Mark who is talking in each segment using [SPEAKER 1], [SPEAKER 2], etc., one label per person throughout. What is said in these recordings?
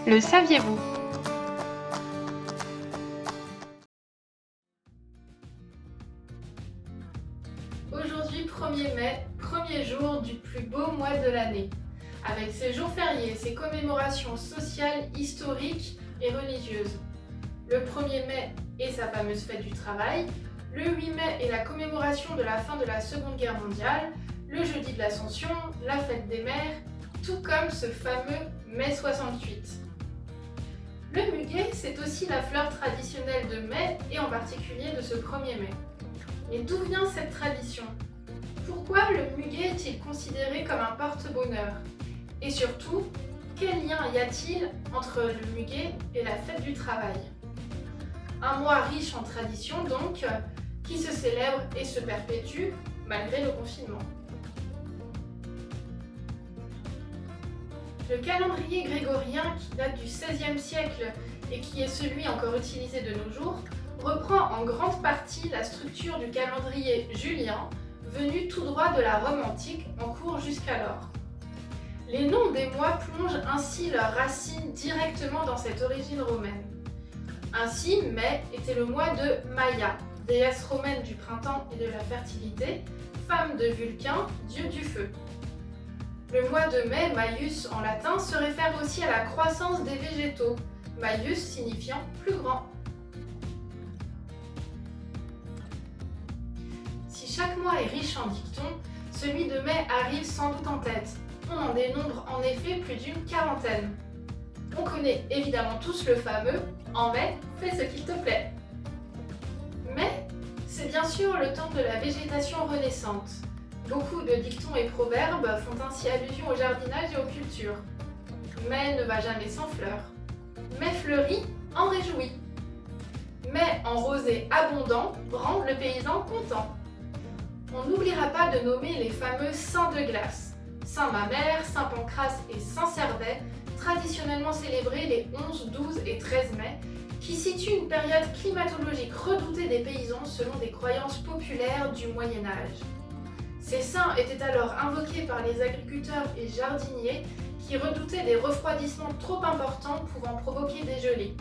[SPEAKER 1] Le saviez-vous?
[SPEAKER 2] Aujourd'hui 1er mai, premier jour du plus beau mois de l'année. Avec ses jours fériés, ses commémorations sociales, historiques et religieuses. Le 1er mai est sa fameuse fête du travail. Le 8 mai est la commémoration de la fin de la Seconde Guerre mondiale. Le jeudi de l'Ascension, la fête des mères, tout comme ce fameux mai 68. Le muguet, c'est aussi la fleur traditionnelle de mai et en particulier de ce 1er mai. Mais d'où vient cette tradition? Pourquoi le muguet est-il considéré comme un porte-bonheur? Et surtout, quel lien y a-t-il entre le muguet et la fête du travail? Un mois riche en traditions donc, qui se célèbre et se perpétue malgré le confinement. Le calendrier grégorien, qui date du XVIe siècle et qui est celui encore utilisé de nos jours, reprend en grande partie la structure du calendrier julien, venu tout droit de la Rome antique en cours jusqu'alors. Les noms des mois plongent ainsi leurs racines directement dans cette origine romaine. Ainsi, mai était le mois de Maia, déesse romaine du printemps et de la fertilité, femme de Vulcain, dieu du feu. Le mois de mai, Maius en latin, se réfère aussi à la croissance des végétaux, Maius signifiant plus grand. Si chaque mois est riche en dictons, celui de mai arrive sans doute en tête. On en dénombre en effet plus d'une quarantaine. On connaît évidemment tous le fameux « En mai, fais ce qu'il te plaît ». Mai, c'est bien sûr le temps de la végétation renaissante. Beaucoup de dictons et proverbes font ainsi allusion au jardinage et aux cultures. Mai ne va jamais sans fleurs. Mai fleurit en réjouit. Mai en rosée abondant rend le paysan content. On n'oubliera pas de nommer les fameux saints de glace. Saint Mamère, Saint Pancrace et Saint Servais, traditionnellement célébrés les 11, 12 et 13 mai, qui situent une période climatologique redoutée des paysans selon des croyances populaires du Moyen-Âge. Ces saints étaient alors invoqués par les agriculteurs et jardiniers qui redoutaient des refroidissements trop importants pouvant provoquer des gelées.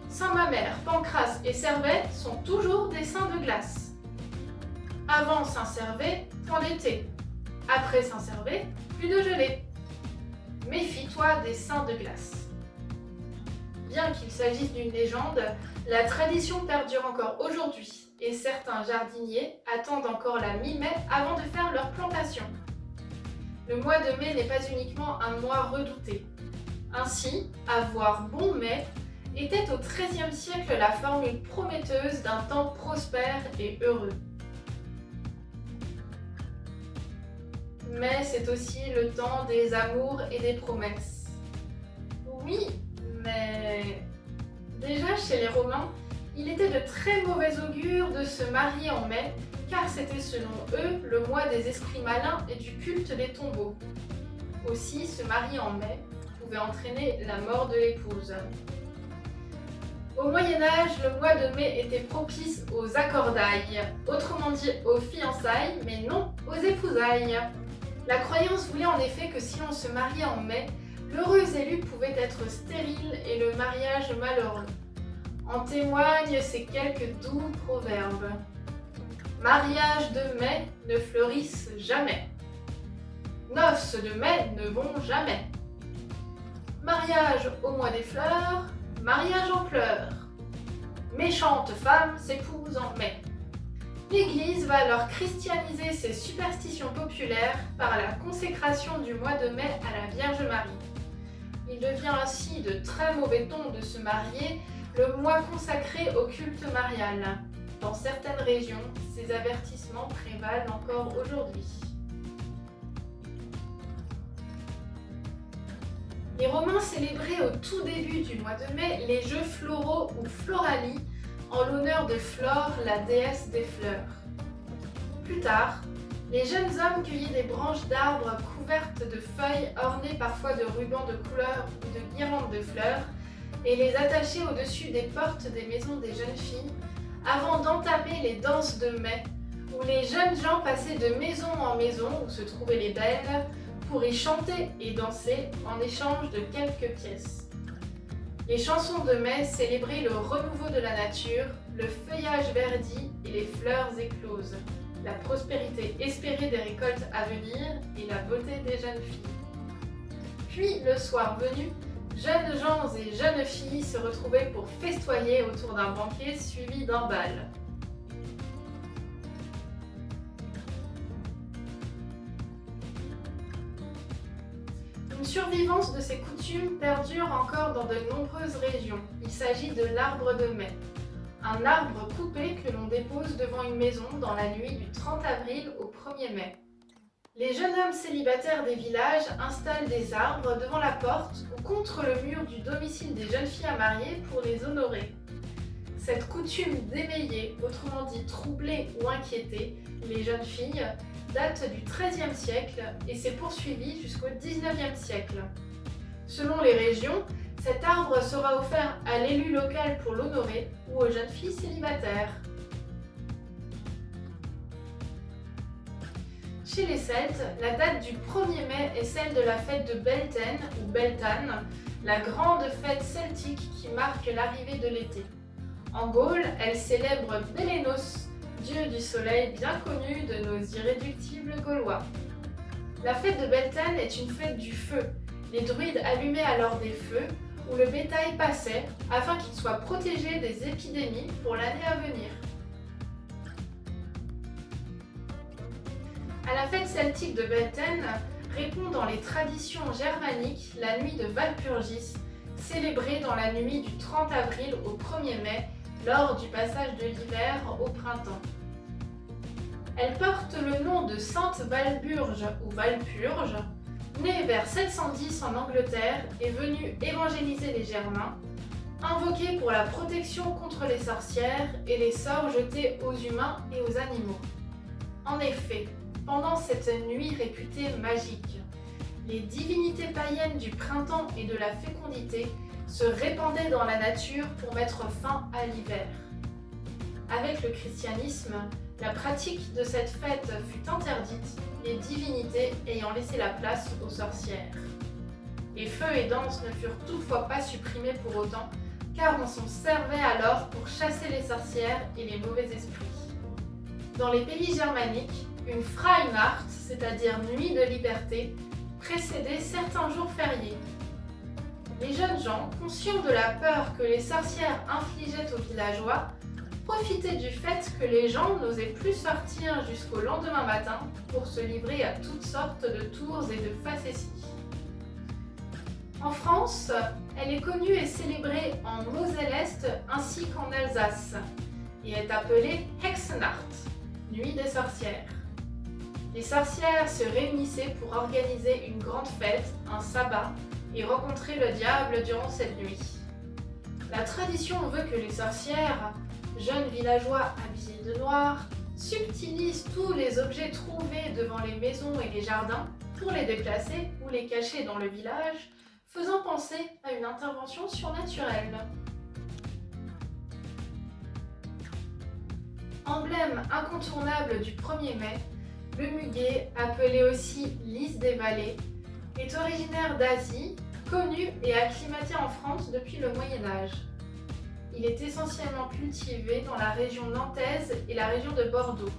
[SPEAKER 2] Saint Mamère, Pancrace et Servais sont toujours des saints de glace. Avant Saint Servais, point d'été. Après Saint Servais, plus de gelée. Méfie-toi des saints de glace. Bien qu'il s'agisse d'une légende, la tradition perdure encore aujourd'hui et certains jardiniers attendent encore la mi-mai avant de faire leur plantation. Le mois de mai n'est pas uniquement un mois redouté. Ainsi, avoir bon mai était au XIIIe siècle la formule prometteuse d'un temps prospère et heureux. Mais c'est aussi le temps des amours et des promesses. Oui, mais déjà chez les Romains, il était de très mauvais augure de se marier en mai, car c'était selon eux le mois des esprits malins et du culte des tombeaux. Aussi, se marier en mai pouvait entraîner la mort de l'épouse. Au Moyen-Âge, le mois de mai était propice aux accordailles, autrement dit aux fiançailles, mais non aux épousailles. La croyance voulait en effet que si l'on se mariait en mai, l'heureux élu pouvait être stérile et le mariage malheureux. En témoignent ces quelques doux proverbes. Mariage de mai ne fleurissent jamais. Noces de mai ne vont jamais. Mariage au mois des fleurs, mariage en pleurs. Méchante femme s'épouse en mai. L'Église va alors christianiser ces superstitions populaires par la consécration du mois de mai à la Vierge Marie. Il devient ainsi de très mauvais ton de se marier le mois consacré au culte marial. Dans certaines régions, ces avertissements prévalent encore aujourd'hui. Les Romains célébraient au tout début du mois de mai les jeux floraux ou florali en l'honneur de Flore, la déesse des fleurs. Plus tard, les jeunes hommes cueillaient des branches d'arbres couvertes de feuilles ornées parfois de rubans de couleur ou de guirlandes de fleurs et les attachaient au-dessus des portes des maisons des jeunes filles avant d'entamer les danses de mai où les jeunes gens passaient de maison en maison où se trouvaient les belles pour y chanter et danser en échange de quelques pièces. Les chansons de mai célébraient le renouveau de la nature, le feuillage verdi et les fleurs écloses, la prospérité espérée des récoltes à venir et la beauté des jeunes filles. Puis, le soir venu, jeunes gens et jeunes filles se retrouvaient pour festoyer autour d'un banquet suivi d'un bal. Une survivance de ces coutumes perdure encore dans de nombreuses régions. Il s'agit de l'arbre de mai. Un arbre coupé que l'on dépose devant une maison dans la nuit du 30 avril au 1er mai. Les jeunes hommes célibataires des villages installent des arbres devant la porte ou contre le mur du domicile des jeunes filles à marier pour les honorer. Cette coutume d'éveiller, autrement dit troubler ou inquiéter, les jeunes filles date du XIIIe siècle et s'est poursuivie jusqu'au XIXe siècle. Selon les régions, cet arbre sera offert à l'élu local pour l'honorer ou aux jeunes filles célibataires. Chez les Celtes, la date du 1er mai est celle de la fête de Beltane ou Beltane, la grande fête celtique qui marque l'arrivée de l'été. En Gaule, elle célèbre Bélénos, dieu du soleil bien connu de nos irréductibles Gaulois. La fête de Beltane est une fête du feu. Les druides allumaient alors des feux où le bétail passait afin qu'il soit protégé des épidémies pour l'année à venir. À la fête celtique de Beltane répond dans les traditions germaniques la nuit de Walpurgis, célébrée dans la nuit du 30 avril au 1er mai, lors du passage de l'hiver au printemps. Elle porte le nom de Sainte Walburge ou Walpurge, née vers 710 en Angleterre et venue évangéliser les Germains, invoquée pour la protection contre les sorcières et les sorts jetés aux humains et aux animaux. En effet, pendant cette nuit réputée magique, les divinités païennes du printemps et de la fécondité se répandaient dans la nature pour mettre fin à l'hiver. Avec le christianisme, la pratique de cette fête fut interdite, les divinités ayant laissé la place aux sorcières. Les feux et danses ne furent toutefois pas supprimés pour autant, car on s'en servait alors pour chasser les sorcières et les mauvais esprits. Dans les pays germaniques, une Freimacht, c'est-à-dire nuit de liberté, précédait certains jours fériés. Les jeunes gens, conscients de la peur que les sorcières infligeaient aux villageois, profitaient du fait que les gens n'osaient plus sortir jusqu'au lendemain matin pour se livrer à toutes sortes de tours et de facéties. En France, elle est connue et célébrée en Moselle-Est ainsi qu'en Alsace et est appelée Hexennacht, nuit des sorcières. Les sorcières se réunissaient pour organiser une grande fête, un sabbat, et rencontrer le diable durant cette nuit. La tradition veut que les sorcières, jeunes villageois habillés de noir, subtilisent tous les objets trouvés devant les maisons et les jardins pour les déplacer ou les cacher dans le village, faisant penser à une intervention surnaturelle. Emblème incontournable du 1er mai, le muguet, appelé aussi lys des vallées, est originaire d'Asie, connu et acclimaté en France depuis le Moyen Âge. Il est essentiellement cultivé dans la région nantaise et la région de Bordeaux.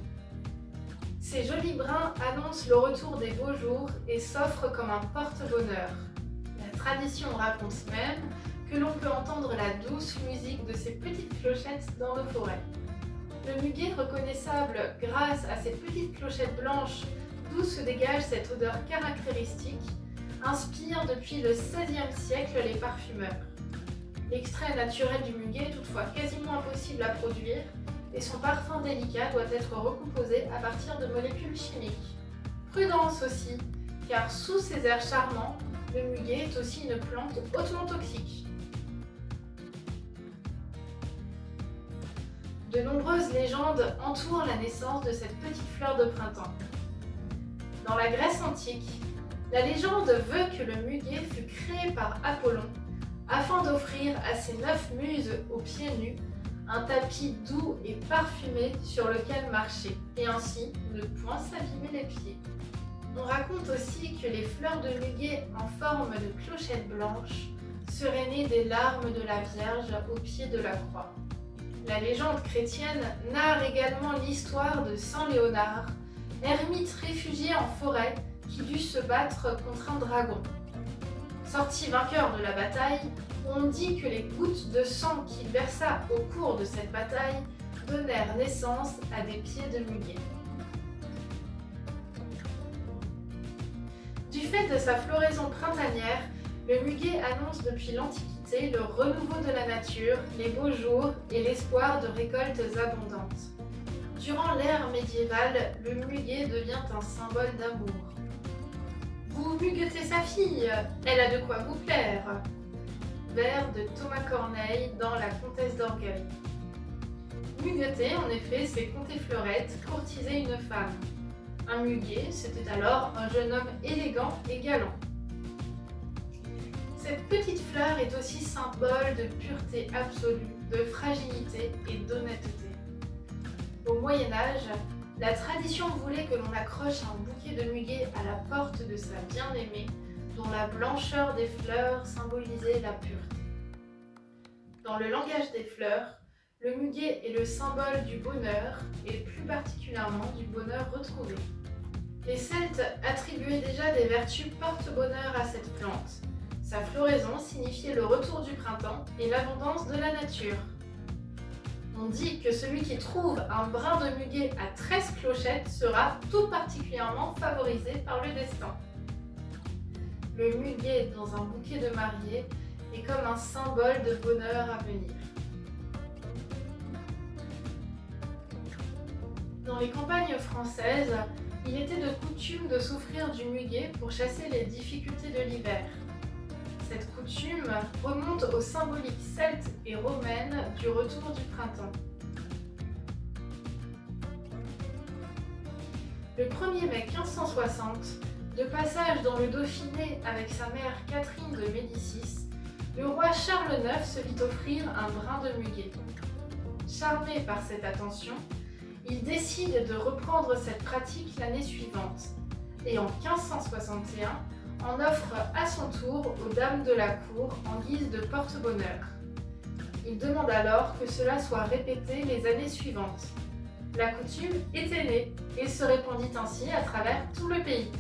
[SPEAKER 2] Ces jolis brins annoncent le retour des beaux jours et s'offrent comme un porte-bonheur. La tradition raconte même que l'on peut entendre la douce musique de ces petites clochettes dans nos forêts. Le muguet, reconnaissable grâce à ses petites clochettes blanches d'où se dégage cette odeur caractéristique, inspire depuis le XVIe siècle les parfumeurs. L'extrait naturel du muguet est toutefois quasiment impossible à produire et son parfum délicat doit être recomposé à partir de molécules chimiques. Prudence aussi, car sous ses airs charmants, le muguet est aussi une plante hautement toxique. De nombreuses légendes entourent la naissance de cette petite fleur de printemps. Dans la Grèce antique, la légende veut que le muguet fut créé par Apollon afin d'offrir à ses 9 muses aux pieds nus un tapis doux et parfumé sur lequel marcher, et ainsi ne point s'abîmer les pieds. On raconte aussi que les fleurs de muguet en forme de clochettes blanches seraient nées des larmes de la Vierge au pied de la croix. La légende chrétienne narre également l'histoire de Saint Léonard, ermite réfugié en forêt qui dut se battre contre un dragon. Sorti vainqueur de la bataille, on dit que les gouttes de sang qu'il versa au cours de cette bataille donnèrent naissance à des pieds de muguet. Du fait de sa floraison printanière, le muguet annonce depuis l'Antiquité le renouveau de la nature, les beaux jours et l'espoir de récoltes abondantes. Durant l'ère médiévale, le muguet devient un symbole d'amour. Vous muguetez sa fille, elle a de quoi vous plaire. Vers de Thomas Corneille dans La Comtesse d'Orgueil. Mugueter, en effet, c'est compter fleurette, courtiser une femme. Un muguet, c'était alors un jeune homme élégant et galant. Cette petite fleur est aussi symbole de pureté absolue, de fragilité et d'honnêteté. Au Moyen-Âge, la tradition voulait que l'on accroche un bouquet de muguet à la porte de sa bien-aimée, dont la blancheur des fleurs symbolisait la pureté. Dans le langage des fleurs, le muguet est le symbole du bonheur et plus particulièrement du bonheur retrouvé. Les Celtes attribuaient déjà des vertus porte-bonheur à cette plante. Sa floraison signifiait le retour du printemps et l'abondance de la nature. On dit que celui qui trouve un brin de muguet à 13 clochettes sera tout particulièrement favorisé par le destin. Le muguet dans un bouquet de mariée est comme un symbole de bonheur à venir. Dans les campagnes françaises, il était de coutume de s'offrir du muguet pour chasser les difficultés de l'hiver. Cette coutume remonte aux symboliques celtes et romaines du retour du printemps. Le 1er mai 1560, de passage dans le Dauphiné avec sa mère Catherine de Médicis, le roi Charles IX se vit offrir un brin de muguet. Charmé par cette attention, il décide de reprendre cette pratique l'année suivante et en 1561 en offre à son tour aux dames de la cour en guise de porte-bonheur. Il demande alors que cela soit répété les années suivantes. La coutume était née et se répandit ainsi à travers tout le pays.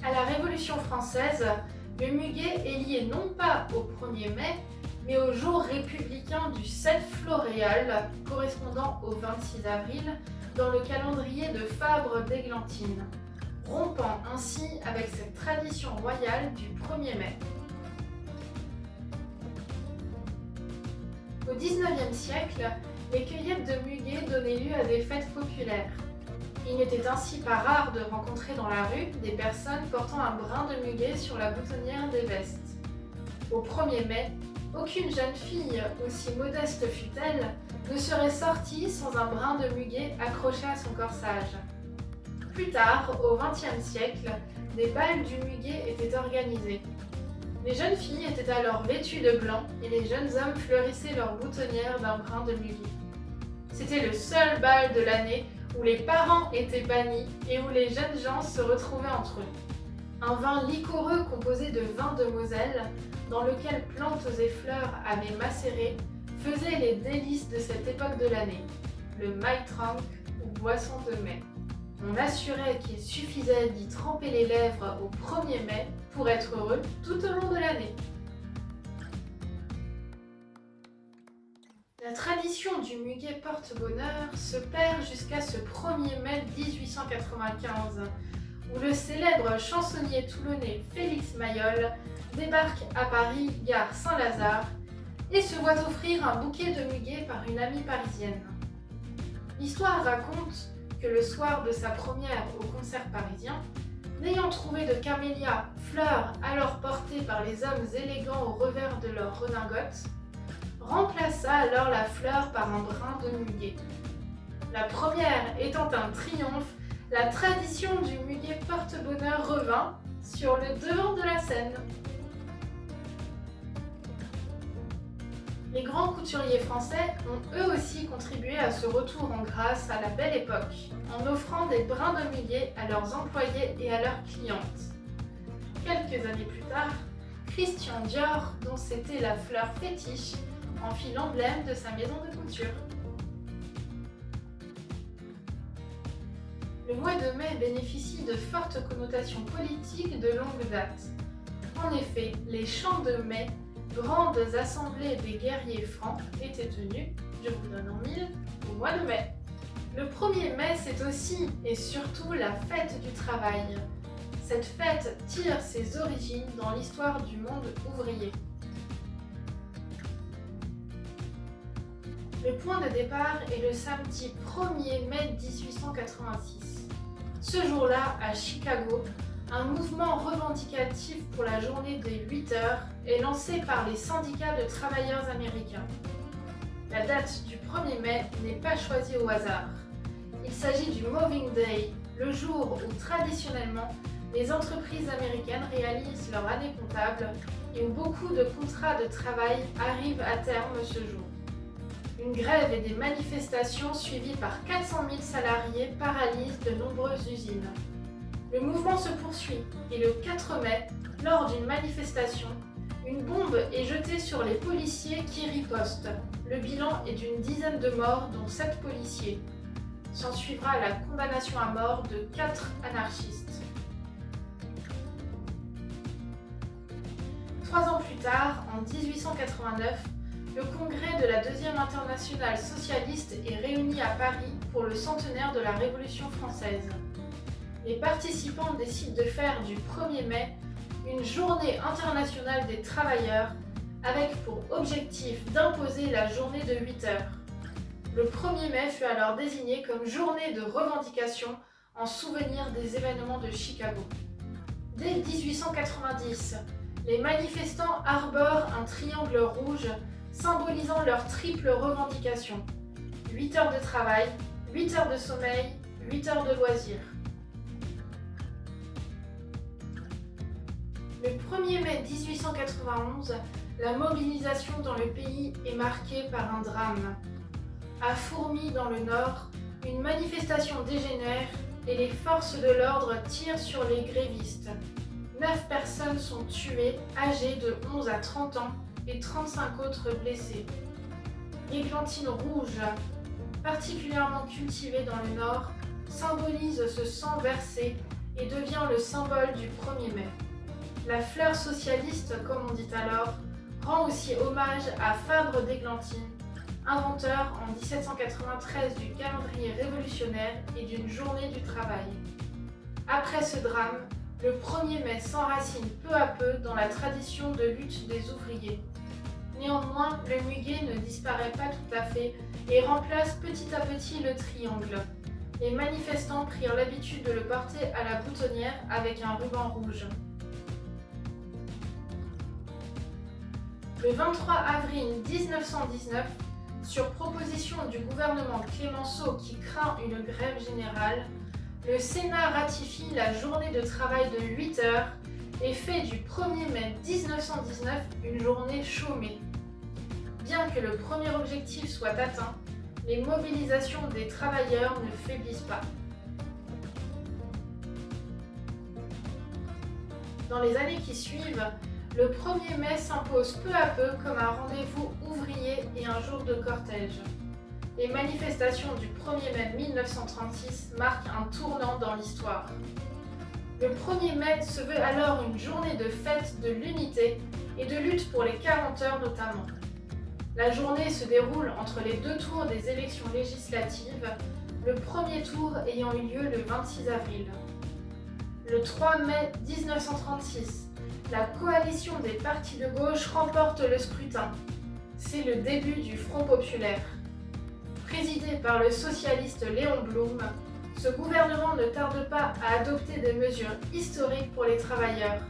[SPEAKER 2] À la Révolution française, le muguet est lié non pas au 1er mai, mais au jour républicain du 7 floréal, correspondant au 26 avril, dans le calendrier de Fabre d'Églantine, rompant ainsi avec cette tradition royale du 1er mai. Au XIXe siècle, les cueillettes de muguet donnaient lieu à des fêtes populaires. Il n'était ainsi pas rare de rencontrer dans la rue des personnes portant un brin de muguet sur la boutonnière des vestes. Au 1er mai, aucune jeune fille, aussi modeste fût-elle, ne serait sortie sans un brin de muguet accroché à son corsage. Plus tard, au XXe siècle, des bals du muguet étaient organisés. Les jeunes filles étaient alors vêtues de blanc et les jeunes hommes fleurissaient leur boutonnière d'un brin de muguet. C'était le seul bal de l'année où les parents étaient bannis et où les jeunes gens se retrouvaient entre eux. Un vin liquoreux composé de vin de Moselle, dans lequel plantes et fleurs avaient macéré, faisait les délices de cette époque de l'année, le Maitrank ou boisson de mai. On assurait qu'il suffisait d'y tremper les lèvres au 1er mai pour être heureux tout au long de l'année. La tradition du muguet porte-bonheur se perd jusqu'à ce 1er mai 1895, où le célèbre chansonnier toulonnais Félix Mayol débarque à Paris, gare Saint-Lazare, et se voit offrir un bouquet de muguet par une amie parisienne. L'histoire raconte que le soir de sa première au concert parisien, n'ayant trouvé de camélia, fleur alors portée par les hommes élégants au revers de leur redingote, remplaça alors la fleur par un brin de muguet. La première étant un triomphe, la tradition du muguet porte-bonheur revint sur le devant de la scène. Les grands couturiers français ont eux aussi contribué à ce retour en grâce à la belle époque, en offrant des brins de muguet à leurs employés et à leurs clientes. Quelques années plus tard, Christian Dior, dont c'était la fleur fétiche, en fit l'emblème de sa maison de couture. Le mois de mai bénéficie de fortes connotations politiques de longue date. En effet, les chants de mai, grandes assemblées des guerriers francs, étaient tenues, je vous donne en mille, au mois de mai. Le 1er mai, c'est aussi et surtout la fête du travail. Cette fête tire ses origines dans l'histoire du monde ouvrier. Le point de départ est le samedi 1er mai 1886. Ce jour-là, à Chicago, un mouvement revendicatif pour la journée des 8 heures est lancé par les syndicats de travailleurs américains. La date du 1er mai n'est pas choisie au hasard. Il s'agit du Moving Day, le jour où traditionnellement les entreprises américaines réalisent leur année comptable et où beaucoup de contrats de travail arrivent à terme ce jour. Une grève et des manifestations suivies par 400 000 salariés paralysent de nombreuses usines. Le mouvement se poursuit et le 4 mai, lors d'une manifestation, une bombe est jetée sur les policiers qui ripostent. Le bilan est d'une dizaine de morts, dont 7 policiers. S'ensuivra la condamnation à mort de 4 anarchistes. 3 ans plus tard, en 1889, le congrès de la Deuxième Internationale socialiste est réuni à Paris pour le centenaire de la Révolution française. Les participants décident de faire du 1er mai une journée internationale des travailleurs avec pour objectif d'imposer la journée de 8 heures. Le 1er mai fut alors désigné comme journée de revendication en souvenir des événements de Chicago. Dès 1890, les manifestants arborent un triangle rouge symbolisant leur triple revendication. 8 heures de travail, 8 heures de sommeil, 8 heures de loisirs. Le 1er mai 1891, la mobilisation dans le pays est marquée par un drame. À Fourmies, dans le Nord, une manifestation dégénère et les forces de l'ordre tirent sur les grévistes. 9 personnes sont tuées, âgées de 11 à 30 ans, et 35 autres blessés. L'églantine rouge, particulièrement cultivée dans le Nord, symbolise ce sang versé et devient le symbole du 1er mai. La fleur socialiste, comme on dit alors, rend aussi hommage à Fabre d'Églantine, inventeur en 1793 du calendrier révolutionnaire et d'une journée du travail. Après ce drame, le 1er mai s'enracine peu à peu dans la tradition de lutte des ouvriers. Néanmoins, le muguet ne disparaît pas tout à fait et remplace petit à petit le triangle. Les manifestants prirent l'habitude de le porter à la boutonnière avec un ruban rouge. Le 23 avril 1919, sur proposition du gouvernement Clémenceau qui craint une grève générale, le Sénat ratifie la journée de travail de 8 heures et fait du 1er mai 1919 une journée chômée. Bien que le premier objectif soit atteint, les mobilisations des travailleurs ne faiblissent pas. Dans les années qui suivent, le 1er mai s'impose peu à peu comme un rendez-vous ouvrier et un jour de cortège. Les manifestations du 1er mai 1936 marquent un tournant dans l'histoire. Le 1er mai se veut alors une journée de fête de l'unité et de lutte pour les 40 heures notamment. La journée se déroule entre les 2 tours des élections législatives, le premier tour ayant eu lieu le 26 avril. Le 3 mai 1936, la coalition des partis de gauche remporte le scrutin. C'est le début du Front populaire. Présidé par le socialiste Léon Blum, ce gouvernement ne tarde pas à adopter des mesures historiques pour les travailleurs,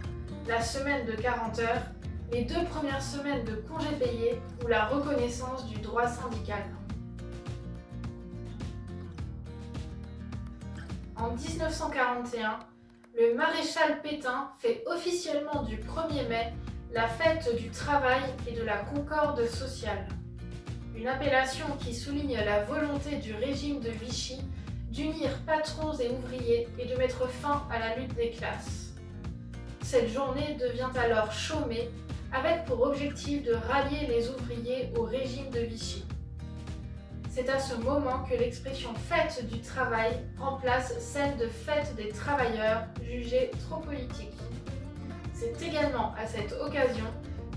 [SPEAKER 2] la semaine de 40 heures, les 2 premières semaines de congés payés ou la reconnaissance du droit syndical. En 1941, le maréchal Pétain fait officiellement du 1er mai la fête du travail et de la concorde sociale. Une appellation qui souligne la volonté du régime de Vichy d'unir patrons et ouvriers et de mettre fin à la lutte des classes. Cette journée devient alors chômée, avec pour objectif de rallier les ouvriers au régime de Vichy. C'est à ce moment que l'expression fête du travail remplace celle de fête des travailleurs, jugée trop politique. C'est également à cette occasion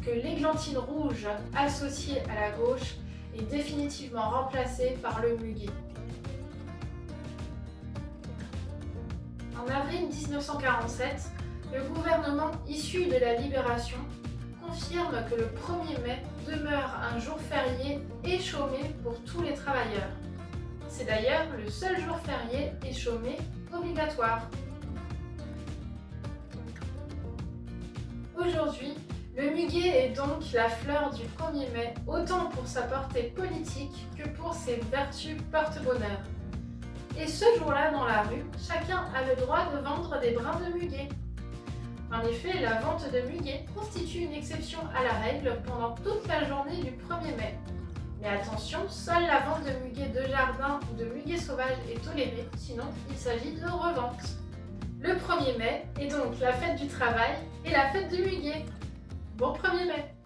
[SPEAKER 2] que l'églantine rouge, associée à la gauche, est définitivement remplacée par le muguet. En avril 1947, le gouvernement issu de la Libération confirme que le 1er mai demeure un jour férié et chômé pour tous les travailleurs. C'est d'ailleurs le seul jour férié et chômé obligatoire. Aujourd'hui, le muguet est donc la fleur du 1er mai, autant pour sa portée politique que pour ses vertus porte-bonheur. Et ce jour-là, dans la rue, chacun a le droit de vendre des brins de muguet. En effet, la vente de muguet constitue une exception à la règle pendant toute la journée du 1er mai. Mais attention, seule la vente de muguet de jardin ou de muguet sauvage est tolérée, sinon il s'agit de revente. Le 1er mai est donc la fête du travail et la fête du muguet. Bon 1er mai!